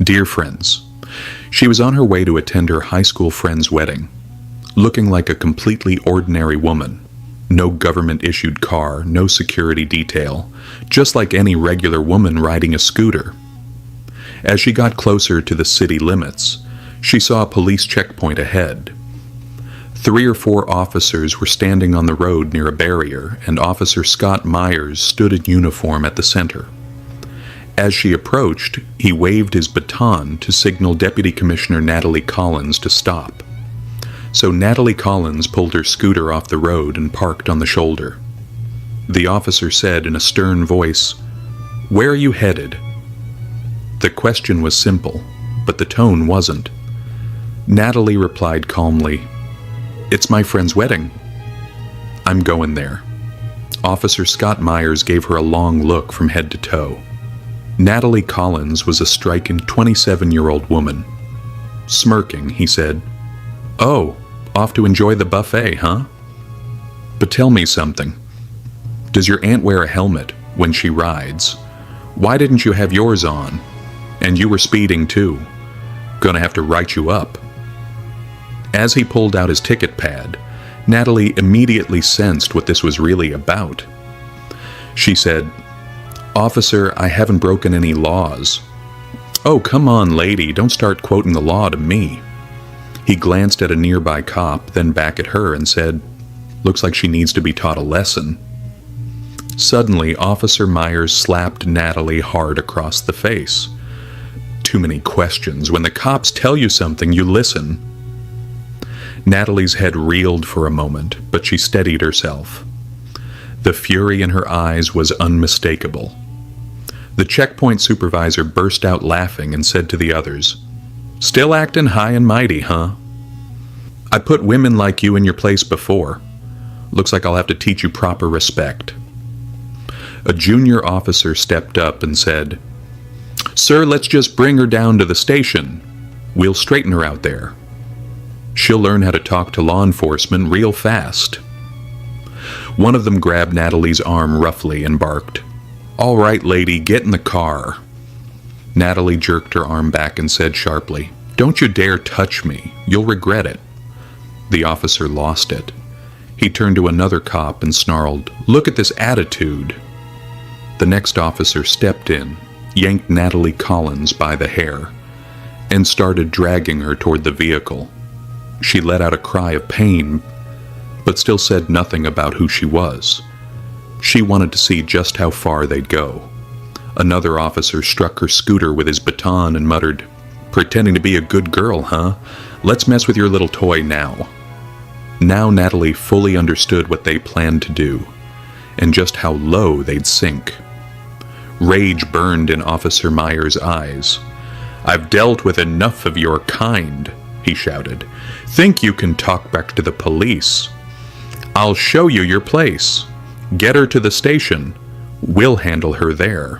Dear friends, she was on her way to attend her high school friend's wedding, looking like a completely ordinary woman. No government-issued car, no security detail, just like any regular woman riding a scooter. As she got closer to the city limits, she saw a police checkpoint ahead. 3 or 4 officers were standing on the road near a barrier, and Officer Scott Myers stood in uniform at the center. As she approached, he waved his baton to signal Deputy Commissioner Natalie Collins to stop. So Natalie Collins pulled her scooter off the road and parked on the shoulder. The officer said in a stern voice, "Where are you headed?" The question was simple, but the tone wasn't. Natalie replied calmly, "It's my friend's wedding. I'm going there." Officer Scott Myers gave her a long look from head to toe. Natalie Collins was a striking 27-year-old woman. Smirking, he said, "Oh, off to enjoy the buffet, huh? But tell me something. Does your aunt wear a helmet when she rides? Why didn't you have yours on? And you were speeding too. Gonna have to write you up." As he pulled out his ticket pad, Natalie immediately sensed what this was really about. She said, "Officer, I haven't broken any laws." "Oh, come on, lady, don't start quoting the law to me." He glanced at a nearby cop, then back at her and said, "Looks like she needs to be taught a lesson." Suddenly, Officer Myers slapped Natalie hard across the face. "Too many questions. When the cops tell you something, you listen." Natalie's head reeled for a moment, but she steadied herself. The fury in her eyes was unmistakable. The checkpoint supervisor burst out laughing and said to the others, "Still acting high and mighty, huh? I put women like you in your place before. Looks like I'll have to teach you proper respect." A junior officer stepped up and said, "Sir, let's just bring her down to the station. We'll straighten her out there. She'll learn how to talk to law enforcement real fast." One of them grabbed Natalie's arm roughly and barked, "All right, lady, get in the car." Natalie jerked her arm back and said sharply, "Don't you dare touch me. You'll regret it." The officer lost it. He turned to another cop and snarled, "Look at this attitude." The next officer stepped in, yanked Natalie Collins by the hair, and started dragging her toward the vehicle. She let out a cry of pain, but still said nothing about who she was. She wanted to see just how far they'd go. Another officer struck her scooter with his baton and muttered, "Pretending to be a good girl, huh? Let's mess with your little toy now." Now Natalie fully understood what they planned to do, and just how low they'd sink. Rage burned in Officer Myers' eyes. "I've dealt with enough of your kind," he shouted. "Think you can talk back to the police? I'll show you your place. Get her to the station. We'll handle her there."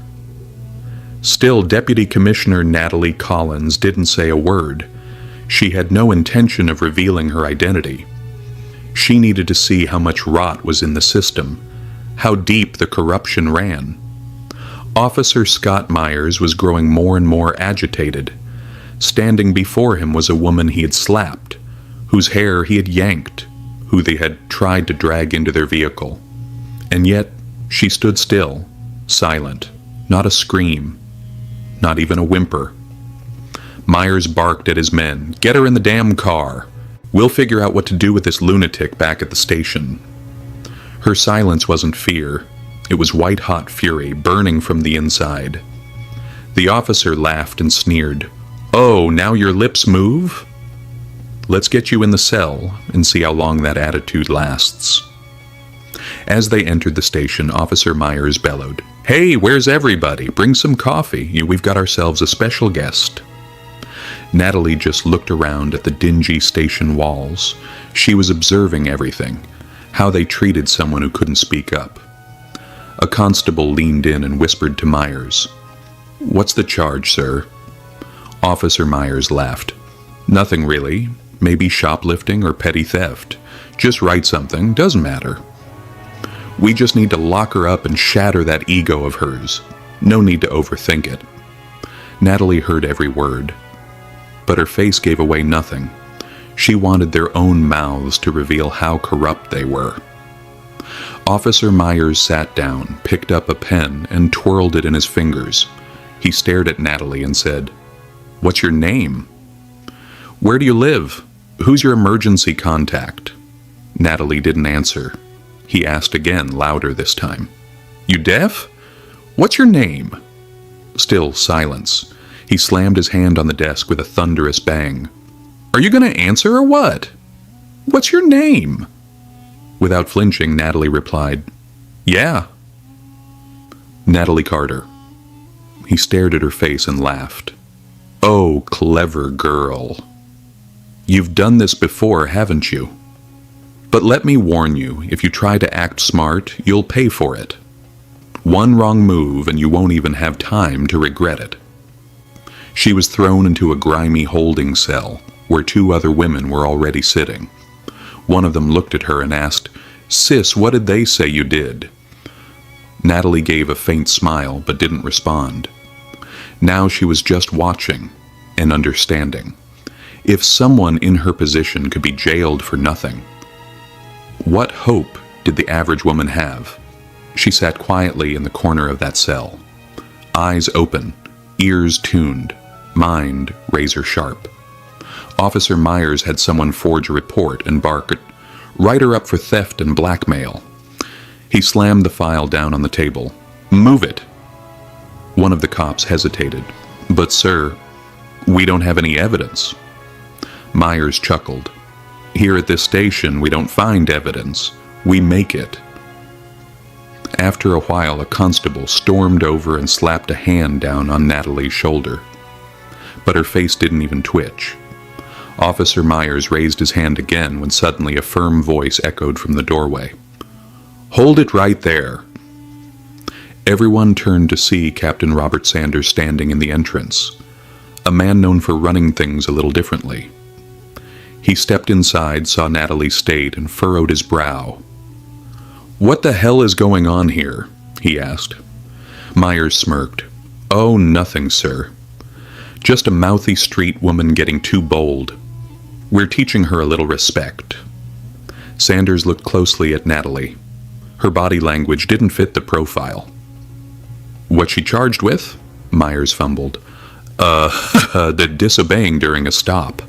Still, Deputy Commissioner Natalie Collins didn't say a word. She had no intention of revealing her identity. She needed to see how much rot was in the system, how deep the corruption ran. Officer Scott Myers was growing more and more agitated. Standing before him was a woman he had slapped, whose hair he had yanked, who they had tried to drag into their vehicle. And yet, she stood still, silent, not a scream, not even a whimper. Myers barked at his men, "Get her in the damn car. We'll figure out what to do with this lunatic back at the station." Her silence wasn't fear. It was white-hot fury, burning from the inside. The officer laughed and sneered. "Oh, now your lips move? Let's get you in the cell and see how long that attitude lasts." As they entered the station, Officer Myers bellowed, "Hey, where's everybody? Bring some coffee. We've got ourselves a special guest." Natalie just looked around at the dingy station walls. She was observing everything, how they treated someone who couldn't speak up. A constable leaned in and whispered to Myers, "What's the charge, sir?" Officer Myers laughed. "Nothing really. Maybe shoplifting or petty theft. Just write something. Doesn't matter. We just need to lock her up and shatter that ego of hers. No need to overthink it." Natalie heard every word, but her face gave away nothing. She wanted their own mouths to reveal how corrupt they were. Officer Myers sat down, picked up a pen, and twirled it in his fingers. He stared at Natalie and said, "What's your name? Where do you live? Who's your emergency contact?" Natalie didn't answer. He asked again, louder this time. "You deaf? What's your name?" Still silence. He slammed his hand on the desk with a thunderous bang. "Are you going to answer or what? What's your name?" Without flinching, Natalie replied, "Yeah." "Natalie Carter." He stared at her face and laughed. "Oh, clever girl. You've done this before, haven't you? But let me warn you, if you try to act smart, you'll pay for it. One wrong move and you won't even have time to regret it." She was thrown into a grimy holding cell where two other women were already sitting. One of them looked at her and asked, "Sis, what did they say you did?" Natalie gave a faint smile but didn't respond. Now she was just watching and understanding. If someone in her position could be jailed for nothing, what hope did the average woman have? She sat quietly in the corner of that cell, eyes open, ears tuned, mind razor sharp. Officer Myers had someone forge a report and bark, "Write her up for theft and blackmail." He slammed the file down on the table. "Move it." One of the cops hesitated. "But sir, we don't have any evidence." Myers chuckled. "Here at this station, we don't find evidence. We make it." After a while, a constable stormed over and slapped a hand down on Natalie's shoulder. But her face didn't even twitch. Officer Myers raised his hand again when suddenly a firm voice echoed from the doorway. "Hold it right there." Everyone turned to see Captain Robert Sanders standing in the entrance, a man known for running things a little differently. He stepped inside, saw Natalie's state, and furrowed his brow. "What the hell is going on here?" he asked. Myers smirked. "Oh, nothing, sir. Just a mouthy street woman getting too bold. We're teaching her a little respect." Sanders looked closely at Natalie. Her body language didn't fit the profile. "What's she charged with?" Myers fumbled. The disobeying during a stop."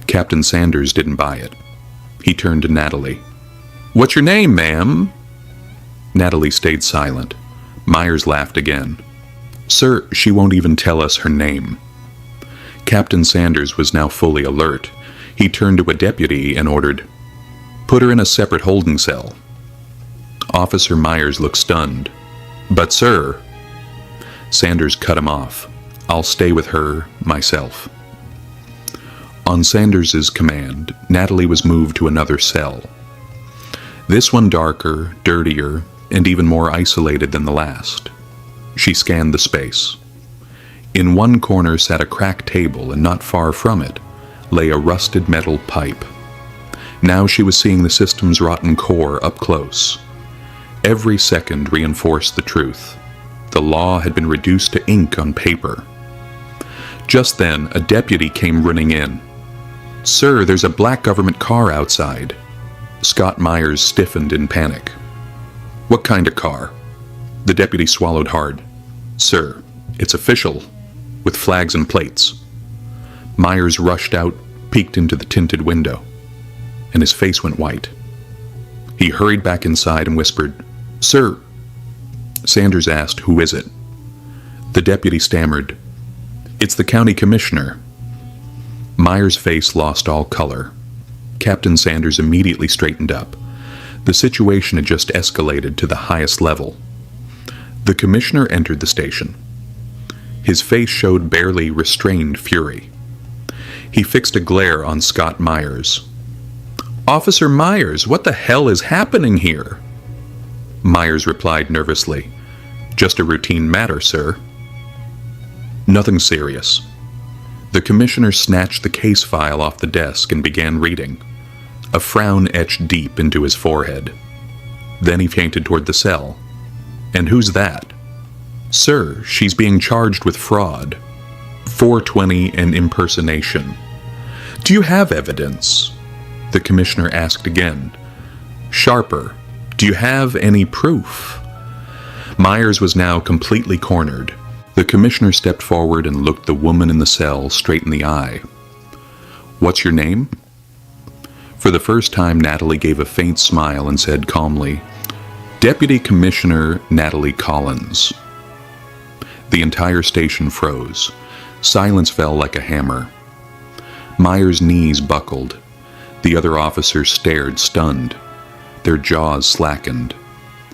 Captain Sanders didn't buy it. He turned to Natalie. "What's your name, ma'am?" Natalie stayed silent. Myers laughed again. "Sir, she won't even tell us her name." Captain Sanders was now fully alert. He turned to a deputy and ordered, "Put her in a separate holding cell." Officer Myers looked stunned. "But sir..." Sanders cut him off. "I'll stay with her myself." On Sanders's command, Natalie was moved to another cell. This one darker, dirtier, and even more isolated than the last. She scanned the space. In one corner sat a cracked table, and not far from it lay a rusted metal pipe. Now she was seeing the system's rotten core up close. Every second reinforced the truth. The law had been reduced to ink on paper. Just then, a deputy came running in. "Sir, there's a black government car outside." Scott Myers stiffened in panic. "What kind of car?" The deputy swallowed hard. "Sir, it's official, with flags and plates." Myers rushed out, peeked into the tinted window, and his face went white. He hurried back inside and whispered, "Sir." Sanders asked, "Who is it?" The deputy stammered, "It's the county commissioner." Myers' face lost all color. Captain Sanders immediately straightened up. The situation had just escalated to the highest level. The commissioner entered the station. His face showed barely restrained fury. He fixed a glare on Scott Myers. "Officer Myers, what the hell is happening here?" Myers replied nervously, "Just a routine matter, sir." "Nothing serious." The commissioner snatched the case file off the desk and began reading, a frown etched deep into his forehead. Then he fainted toward the cell. "And who's that?" "Sir, she's being charged with fraud." 420 and impersonation. Do you have evidence? The commissioner asked again. Sharper. Do you have any proof? Myers was now completely cornered. The commissioner stepped forward and looked the woman in the cell straight in the eye. What's your name? For the first time, Natalie gave a faint smile and said calmly, Deputy Commissioner Natalie Collins. The entire station froze. Silence fell like a hammer. Myers' knees buckled. The other officers stared, stunned. Their jaws slackened.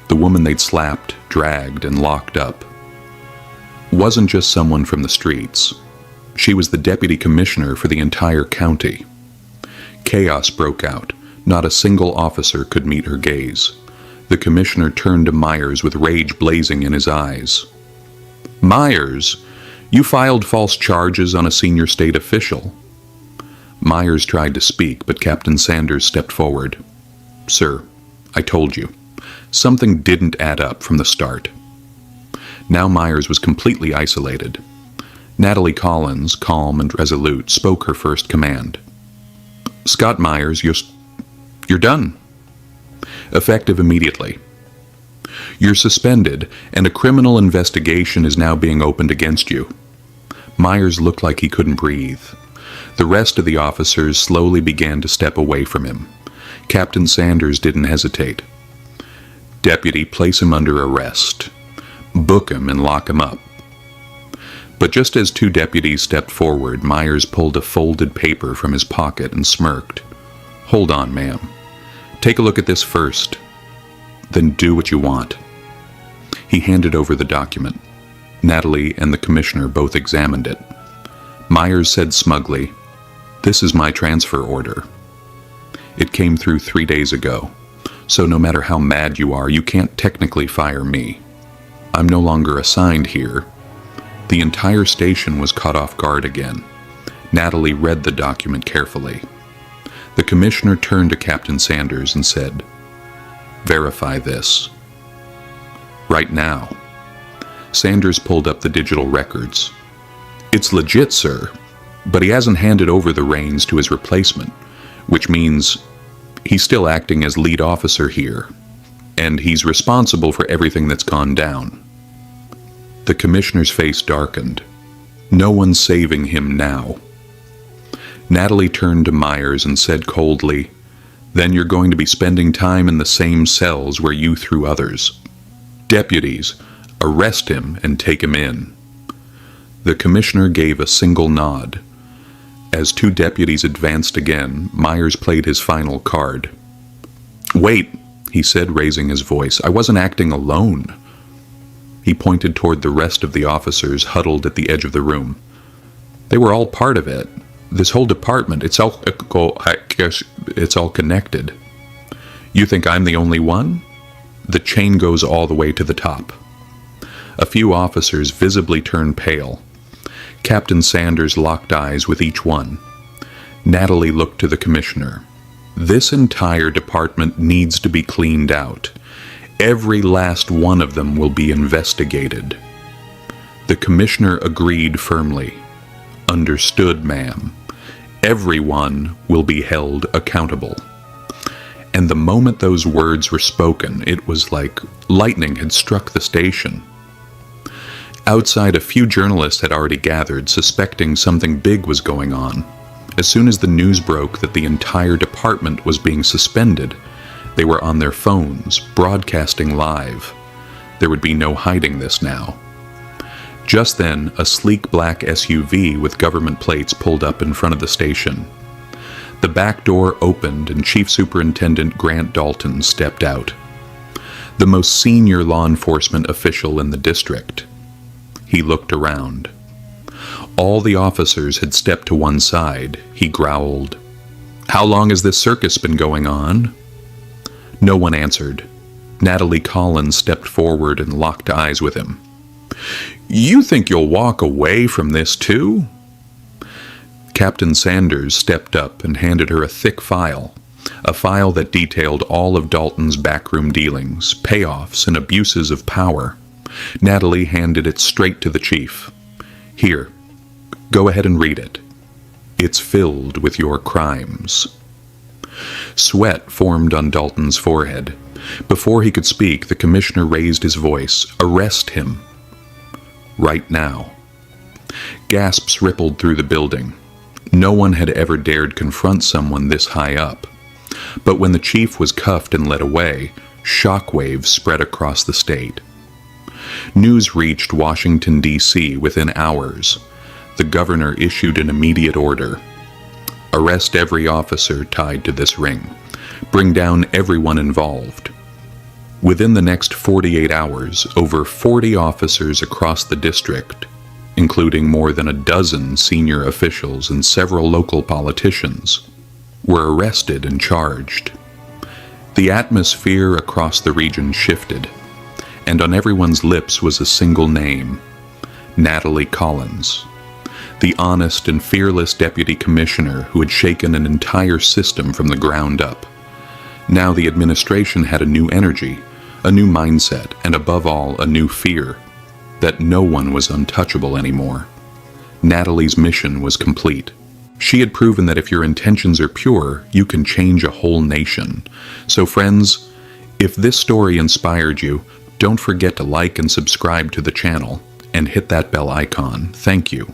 The woman they'd slapped, dragged, and locked up wasn't just someone from the streets. She was the deputy commissioner for the entire county. Chaos broke out. Not a single officer could meet her gaze. The commissioner turned to Myers with rage blazing in his eyes. Myers, you filed false charges on a senior state official. Myers tried to speak, but Captain Sanders stepped forward. Sir, I told you. Something didn't add up from the start. Now Myers was completely isolated. Natalie Collins, calm and resolute, spoke her first command. Scott Myers, you're done. Effective immediately. You're suspended, and a criminal investigation is now being opened against you. Myers looked like he couldn't breathe. The rest of the officers slowly began to step away from him. Captain Sanders didn't hesitate. Deputy, place him under arrest. Book him and lock him up. But just as two deputies stepped forward, Myers pulled a folded paper from his pocket and smirked. Hold on, ma'am. Take a look at this first. Then do what you want. He handed over the document. Natalie and the commissioner both examined it. Myers said smugly, This is my transfer order. It came through 3 days ago, so no matter how mad you are, you can't technically fire me. I'm no longer assigned here. The entire station was caught off guard again. Natalie read the document carefully. The commissioner turned to Captain Sanders and said, Verify this. Right now. Sanders pulled up the digital records. It's legit, sir, but he hasn't handed over the reins to his replacement, which means he's still acting as lead officer here, and he's responsible for everything that's gone down. The commissioner's face darkened. No one's saving him now. Natalie turned to Myers and said coldly, Then you're going to be spending time in the same cells where you threw others. Deputies, arrest him and take him in. The commissioner gave a single nod. As two deputies advanced again, Myers played his final card. Wait, he said, raising his voice. I wasn't acting alone. He pointed toward the rest of the officers huddled at the edge of the room. They were all part of it. This whole department, it's all connected. You think I'm the only one? The chain goes all the way to the top. A few officers visibly turned pale. Captain Sanders locked eyes with each one. Natalie looked to the commissioner. This entire department needs to be cleaned out. Every last one of them will be investigated. The commissioner agreed firmly. Understood, ma'am. Everyone will be held accountable. And the moment those words were spoken, it was like lightning had struck the station. Outside, a few journalists had already gathered, suspecting something big was going on. As soon as the news broke that the entire department was being suspended, they were on their phones, broadcasting live. There would be no hiding this now. Just then, a sleek black SUV with government plates pulled up in front of the station. The back door opened and Chief Superintendent Grant Dalton stepped out. The most senior law enforcement official in the district. He looked around. All the officers had stepped to one side. He growled, "How long has this circus been going on?" No one answered. Natalie Collins stepped forward and locked eyes with him. "You think you'll walk away from this too?" Captain Sanders stepped up and handed her a thick file, a file that detailed all of Dalton's backroom dealings, payoffs, and abuses of power. Natalie handed it straight to the chief. "Here, Go ahead and read it. It's filled with your crimes. Sweat formed on Dalton's forehead. Before he could speak, the commissioner raised his voice. Arrest him. Right now. Gasps rippled through the building. No one had ever dared confront someone this high up. But when the chief was cuffed and led away, shockwaves spread across the state. News reached Washington, D.C. within hours. The governor issued an immediate order. Arrest every officer tied to this ring. Bring down everyone involved. Within the next 48 hours, over 40 officers across the district, including more than a dozen senior officials and several local politicians, were arrested and charged. The atmosphere across the region shifted, and on everyone's lips was a single name: Natalie Collins, the honest and fearless deputy commissioner who had shaken an entire system from the ground up. Now the administration had a new energy, a new mindset, and above all, a new fear that no one was untouchable anymore. Natalie's mission was complete. She had proven that if your intentions are pure, you can change a whole nation. So friends, if this story inspired you, don't forget to like and subscribe to the channel and hit that bell icon. Thank you.